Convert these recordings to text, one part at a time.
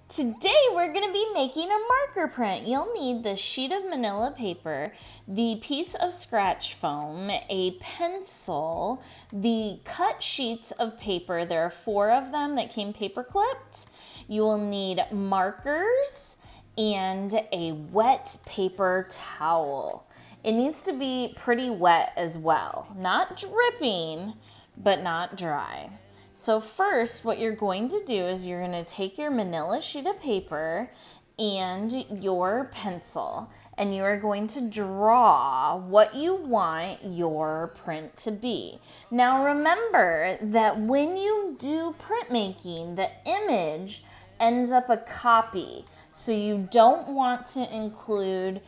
Today we're going to be making a marker print. You'll need the sheet of manila paper, the piece of scratch foam, a pencil, the cut sheets of paper. There are 4 of them that came paper clipped. You will need markers and a wet paper towel. It needs to be pretty wet as well. Not dripping, but not dry. So first, what you're going to do is you're going to take your manila sheet of paper and your pencil, and you are going to draw what you want your print to be. Now remember that when you do printmaking, the image ends up a copy. So you don't want to include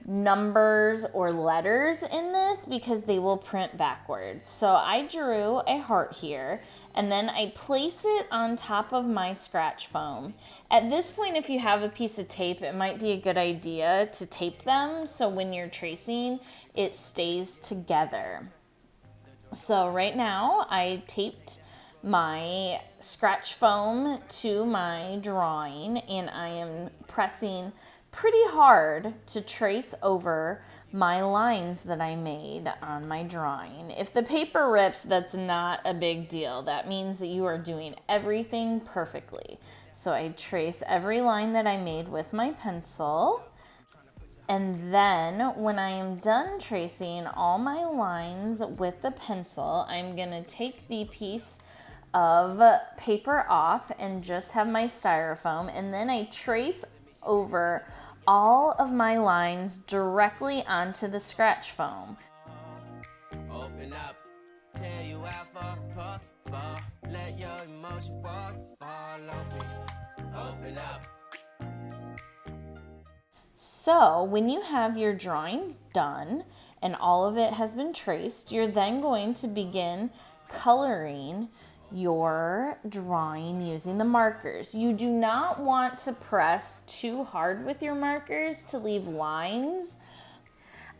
numbers or letters in this because they will print backwards. So I drew a heart here and then I place it on top of my scratch foam. At this point, if you have a piece of tape, it might be a good idea to tape them so when you're tracing, it stays together. So right now I taped my scratch foam to my drawing and I am pressing pretty hard to trace over my lines that I made on my drawing. If the paper rips, that's not a big deal. That means that you are doing everything perfectly. So I trace every line that I made with my pencil. And then when I am done tracing all my lines with the pencil, I'm gonna take the piece of paper off and just have my styrofoam, and then I trace over all of my lines directly onto the scratch foam. Open up, tear you out for, let your emotion waterfall on me. Open up. So when you have your drawing done and all of it has been traced, you're then going to begin coloring your drawing using the markers. You do not want to press too hard with your markers to leave lines.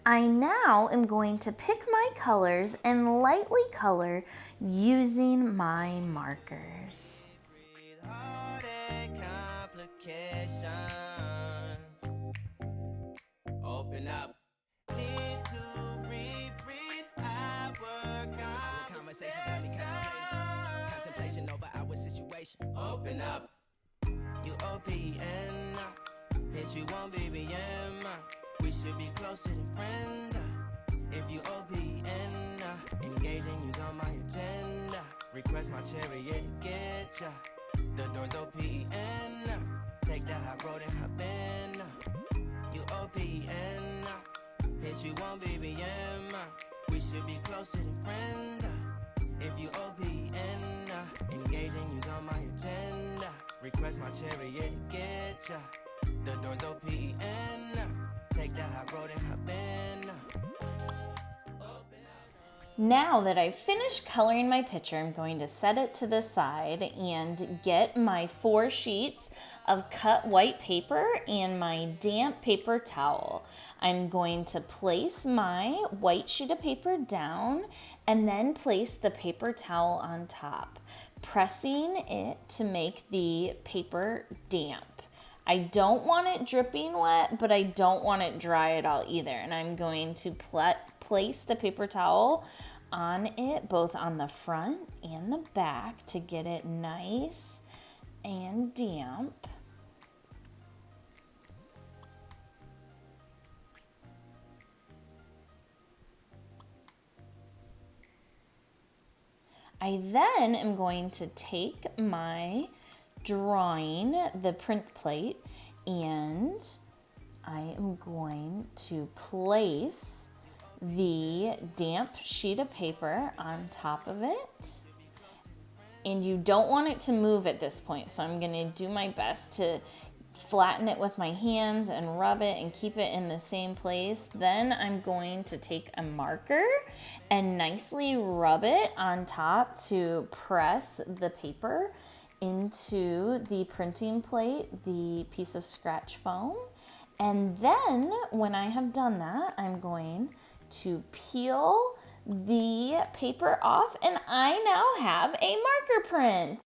I now am going to pick my colors and lightly color using my markers. Open up. Need to reread our conversation. Contemplation over our situation. Open up. You OPN. Bitch, you won't BBM. We should be closer than friends. If you OPN, engaging you's on my agenda. Request my chariot to get ya. The door's OPN. Take that high road and hop in. You OPN, bitch, you won't BBM. We should be closer than friends. If you OPN, engaging you's on my agenda. Request my chariot to get ya. The door's OPN. Take that high road and hop in. Now that I've finished coloring my picture, I'm going to set it to the side and get my 4 sheets of cut white paper and my damp paper towel. I'm going to place my white sheet of paper down and then place the paper towel on top, pressing it to make the paper damp. I don't want it dripping wet, but I don't want it dry at all either. And I'm going to place the paper towel on it, both on the front and the back, to get it nice and damp. I then am going to take my drawing, the print plate, and I am going to place the damp sheet of paper on top of it. And you don't want it to move at this point, so I'm going to do my best to flatten it with my hands and rub it and keep it in the same place. Then I'm going to take a marker and nicely rub it on top to press the paper into the printing plate, the piece of scratch foam. And then when I have done that, I'm going to peel the paper off and I now have a marker print.